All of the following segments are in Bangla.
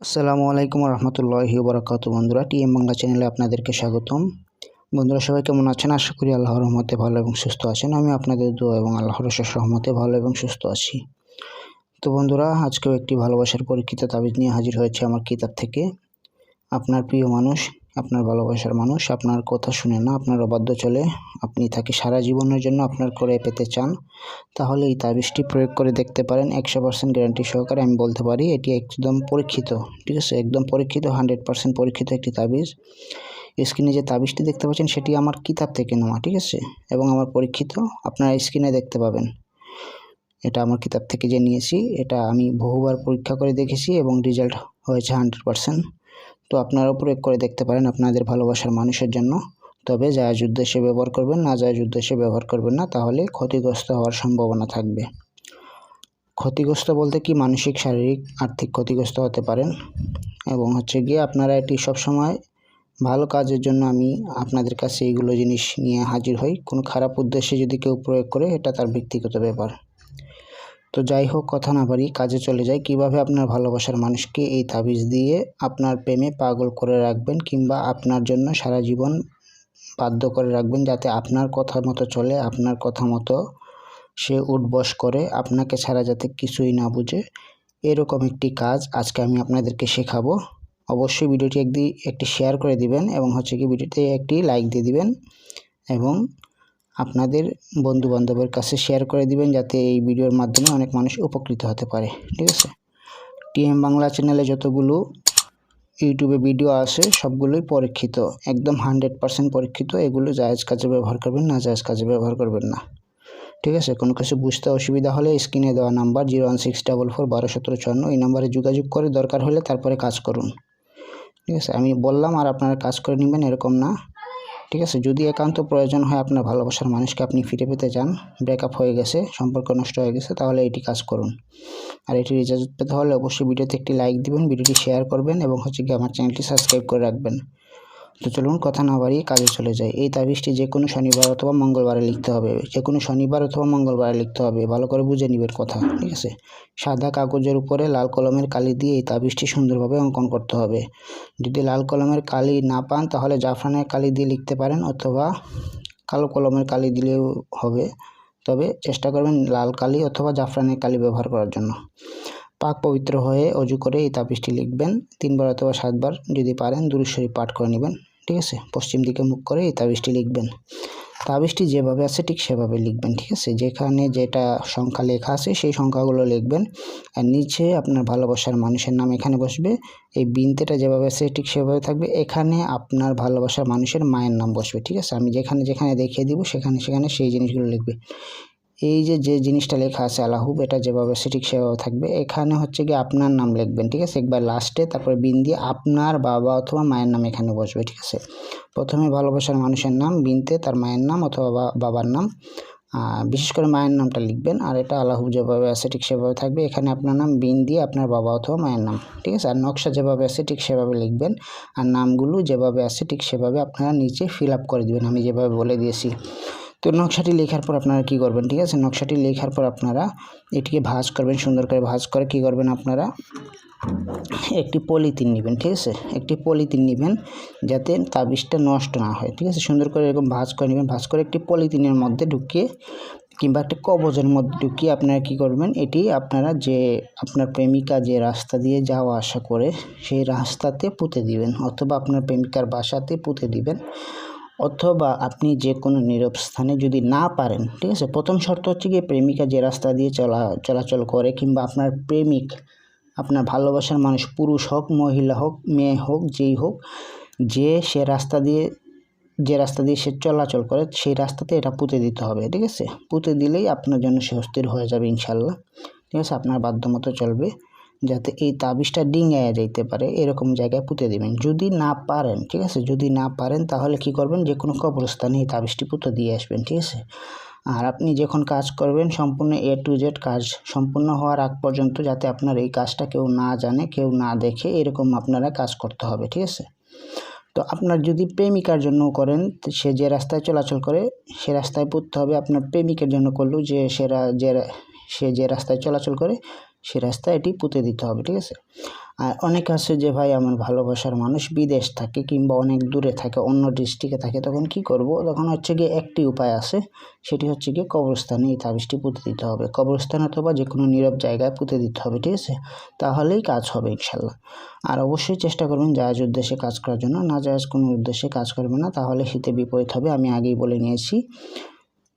আসসালামু আলাইকুম রহমতুল্লাহি ওবরাকাতুহু। বন্ধুরা, টিএম বাংলা চ্যানেলে আপনাদেরকে স্বাগতম। বন্ধুরা, সবাই কেমন আছেন? আশা করি আল্লাহর রহমতে ভালো এবং সুস্থ আছেন। আমি আপনাদের দোয়া এবং আল্লাহর অশেষ রহমতে ভালো এবং সুস্থ আছি। তো বন্ধুরা, আজকেও একটি ভালোবাসার পরীক্ষিত তাবিজ নিয়ে হাজির হয়েছে আমার কিতাব থেকে। আপনার প্রিয় মানুষ, আপনার ভালোবাসার মানুষ আপনার কথা শুনে না, আপনার অবাধ্য চলে, আপনি তাকে সারা জীবনের জন্য আপনার করে পেতে চান, তাহলে এই তাবিজটি প্রয়োগ করে দেখতে পারেন। 100% গ্যারান্টি সহকারে আমি বলতে পারি এটি একদম পরীক্ষিত। ঠিক আছে, একদম পরীক্ষিত, 100% পরীক্ষিত একটি তাবিজ। স্ক্রিনে যে তাবিজটি দেখতে পাচ্ছেন সেটি আমার কিতাব থেকে নেওয়া, ঠিক আছে, এবং আমার পরীক্ষিত। আপনারা স্ক্রিনে দেখতে পাবেন এটা আমার কিতাব থেকে যে নিয়েছি, এটা আমি বহুবার পরীক্ষা করে দেখেছি এবং রেজাল্ট হয়েছে 100%। তো আপনারাও প্রয়োগ করে দেখতে পারেন আপনাদের ভালোবাসার মানুষের জন্য। তবে জায়েজ উদ্দেশ্যে ব্যবহার করবেন, না জায়েজ উদ্দেশ্যে ব্যবহার করবেন না, তাহলে ক্ষতিগ্রস্ত হওয়ার সম্ভাবনা থাকবে। ক্ষতিগ্রস্ত বলতে কি, মানসিক, শারীরিক, আর্থিক ক্ষতিগ্রস্ত হতে পারেন। এবং গিয়ে আপনারা এটি সবসময় ভালো কাজের জন্য আমি আপনাদের কাছে এইগুলো জিনিস নিয়ে হাজির হই। কোনো খারাপ উদ্দেশ্যে যদি কেউ প্রয়োগ করে, এটা তার ব্যক্তিগত ব্যাপার। তো যাই হোক, কথা না বাড়িয়ে কাজে চলে যায়। কিভাবে আপনার ভালোবাসার মানুষকে এই তাবিজ দিয়ে আপনার প্রেমে পাগল করে রাখবেন, কিংবা আপনার জন্য সারা জীবন বাধ্য করে রাখবেন, যাতে আপনার কথা মতো চলে, আপনার কথা মতো সে উঠবস করে, আপনাকে ছাড়া যাতে কিছুই না বুঝে, এরকম একটি কাজ আজকে আমি আপনাদেরকে শেখাবো। অবশ্যই ভিডিওটি একটি শেয়ার করে দিবেন এবং ভিডিওতে একটি লাইক দিয়ে দিবেন এবং আপনাদের বন্ধু বান্ধবের কাছে শেয়ার করে দিবেন, যাতে এই ভিডিওর মাধ্যমে অনেক মানুষ উপকৃত হতে পারে। ঠিক আছে, টিএম বাংলা চ্যানেলে যতগুলো ইউটিউবে ভিডিও আসে সবগুলোই পরীক্ষিত, একদম 100% পরীক্ষিত। এগুলো জায়েজ কাজে ব্যবহার করবেন, না জায়েজ কাজে ব্যবহার করবেন না। ঠিক আছে, কোনো কিছু বুঝতে অসুবিধা হলে স্ক্রিনে দেওয়া নাম্বার 01644121754 এই নাম্বারে যোগাযোগ করে দরকার হলে তারপরে কাজ করুন। ঠিক আছে, আমি বললাম আর আপনারা কাজ করে নেবেন এরকম না। ঠিক আছে, যদি একান্ত প্রয়োজন হয়, আপনার ভালোবাসার মানুষকে আপনি ফিরে পেতে চান, ব্রেকআপ হয়ে গেছে, সম্পর্ক নষ্ট হয়ে গেছে, তাহলে এটি কাজ করুন। আর এটি রেজাল্ট পেতে হলে অবশ্যই ভিডিওতে একটি লাইক দিবেন, ভিডিওটি শেয়ার করবেন এবং আমার চ্যানেলটি সাবস্ক্রাইব করে রাখবেন। তো চলুন কথা না বাড়িয়ে কাজে চলে যায়। এই তাবিজটি যে কোনো শনিবার অথবা মঙ্গলবারে লিখতে হবে, যে কোনো শনিবার অথবা মঙ্গলবারে লিখতে হবে। ভালো করে বুঝে নিবেন কথা। ঠিক আছে, সাদা কাগজের উপরে লাল কলমের কালি দিয়ে এই তাবিজটি সুন্দরভাবে অঙ্কন করতে হবে। যদি লাল কলমের কালি না পান, তাহলে জাফরানের কালি দিয়ে লিখতে পারেন, অথবা কালো কলমের কালি দিলেও হবে। তবে চেষ্টা করবেন লাল কালি অথবা জাফরানের কালি ব্যবহার করার জন্য। পাক পবিত্র হয়ে অজু করে এই তাবিজটি লিখবেন 3 বার অথবা 7 বার, যদি পারেন দুরূদ শরীফ পাঠ করে নেবেন। ঠিক আছে, পশ্চিম দিকে মুখ করে এই তাবিজটি লিখবেন। তাবিজটি যেভাবে আছে ঠিক সেভাবে লিখবেন। ঠিক আছে, যেখানে যেটা সংখ্যা লেখা আছে সেই সংখ্যাগুলো লিখবেন। আর নিচে আপনার ভালোবাসার মানুষের নাম এখানে বসবে। এই বিনতেটা যেভাবে আছে ঠিক সেভাবে থাকবে। এখানে আপনার ভালোবাসার মানুষের মায়ের নাম বসবে। ঠিক আছে, আমি যেখানে যেখানে দেখিয়ে দিব সেখানে সেখানে সেই জিনিসগুলো লিখবে। এই যে জিনিসটা লেখা আছে আলাহু, এটা যেভাবে আছে ঠিক সেভাবে থাকবে। এখানে গিয়ে আপনার নাম লিখবেন। ঠিক আছে, একবার লাস্টে, তারপরে বিন দিয়ে আপনার বাবা অথবা মায়ের নাম এখানে বসবে। ঠিক আছে, প্রথমে ভালোবাসার মানুষের নাম, বিনতে তার মায়ের নাম অথবা বাবার নাম, বিশেষ করে মায়ের নামটা লিখবেন। আর এটা আলাহু যেভাবে আছে ঠিক সেভাবে থাকবে। এখানে আপনার নাম, বিন দিয়ে আপনার বাবা অথবা মায়ের নাম। ঠিক আছে, আর নকশা যেভাবে আছে ঠিক সেভাবে লিখবেন। আর নামগুলো যেভাবে আছে ঠিক সেভাবে আপনারা নিচে ফিল আপ করে দেবেন, আমি যেভাবে বলে দিয়েছি। তো নকশাটি লেখার পর আপনারা কী করবেন? ঠিক আছে, নকশাটি লেখার পর আপনারা এটিকে ভাঁজ করবেন, সুন্দর করে ভাঁজ করে কী করবেন, আপনারা একটি পলিথিন নেবেন। ঠিক আছে, একটি পলিথিন নেবেন যাতে তাবিজটা নষ্ট না হয়। ঠিক আছে, সুন্দর করে এরকম ভাঁজ করে নেবেন। ভাঁজ করে একটি পলিথিনের মধ্যে ঢুকিয়ে কিংবা একটা কবজের মধ্যে ঢুকিয়ে আপনারা কী করবেন, এটি আপনারা যে আপনার প্রেমিকা যে রাস্তা দিয়ে যাওয়া আসা করে সেই রাস্তাতে পুঁতে দিবেন, অথবা আপনার প্রেমিকার বাসাতে পুঁতে দিবেন, অথবা আপনি যে কোনো নীরব স্থানে যদি না পারেন। ঠিক আছে, প্রথম শর্ত গিয়ে প্রেমিকা যে রাস্তা দিয়ে চলাচল করে, কিংবা আপনার প্রেমিক, আপনার ভালোবাসার মানুষ, পুরুষ হোক, মহিলা হোক, মেয়ে হোক, যেই হোক, যে রাস্তা দিয়ে সে চলাচল করে সেই রাস্তাতে এটা পুঁতে দিতে হবে। ঠিক আছে, পুঁতে দিলেই আপনার জন্য সে অস্থির হয়ে যাবে ইনশাল্লাহ। ঠিক আছে, আপনার বাধ্য মতো চলবে, যাতে এই তাবিজটা ডিঙায়া যাইতে পারে এরকম জায়গায় পুঁতে দেবেন। যদি না পারেন, ঠিক আছে, যদি না পারেন তাহলে কি করবেন, যে কোনো কবরস্থানে এই তাবিজটি পুঁতে দিয়ে আসবেন। ঠিক আছে, আর আপনি যখন কাজ করবেন সম্পূর্ণ A to Z কাজ সম্পূর্ণ হওয়ার আগ পর্যন্ত যাতে আপনার এই কাজটা কেউ না জানে, কেউ না দেখে, এরকম আপনারা কাজ করতে হবে। ঠিক আছে, তো আপনার যদি প্রেমিকার জন্য করেন, সে যে রাস্তায় চলাচল করে সে রাস্তায় পুঁততে হবে। আপনার প্রেমিকের জন্য করলেও সে যে রাস্তায় চলাচল করে সে রাস্তায় এটি পুঁতে দিতে হবে, ঠিক আছে। আর অনেক আছে যে ভাই আমার ভালোবাসার মানুষ বিদেশ থাকে কিংবা অনেক দূরে থাকে, অন্য ডিস্ট্রিক্টে থাকে, তখন কি করব, তখন হচ্ছে গিয়ে একটি উপায় আছে, সেটি হচ্ছে গিয়ে কবরস্থানে এই তাবিজটি পুঁতে দিতে হবে। কবরস্থান অথবা যে কোনো নীরব জায়গায় পুঁতে দিতে হবে, ঠিক আছে, তাহলেই কাজ হবে ইনশাল্লাহ। আর অবশ্যই চেষ্টা করবেন জায়েজ উদ্দেশ্যে কাজ করার জন্য, না জায়েজ কোনো উদ্দেশ্যে কাজ করবেন না, তাহলে হিতে বিপরীত হবে, আমি আগেই বলে নিয়েছি।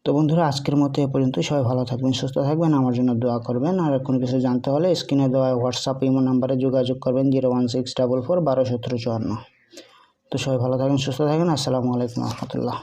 তো বন্ধুরা আজকের মতো এ পর্যন্ত। সবাই ভালো থাকবেন, সুস্থ থাকবেন, আমার জন্য দোয়া করবেন। আর কোনো কিছু জানতে হলে স্ক্রিনে দেওয়া হোয়াটসঅ্যাপ ইমো নাম্বারে যোগাযোগ করবেন 01644 12 17 54। তো সবাই ভালো থাকবেন, সুস্থ থাকবেন। আসসালামু আলাইকুম রহমতুল্লাহ।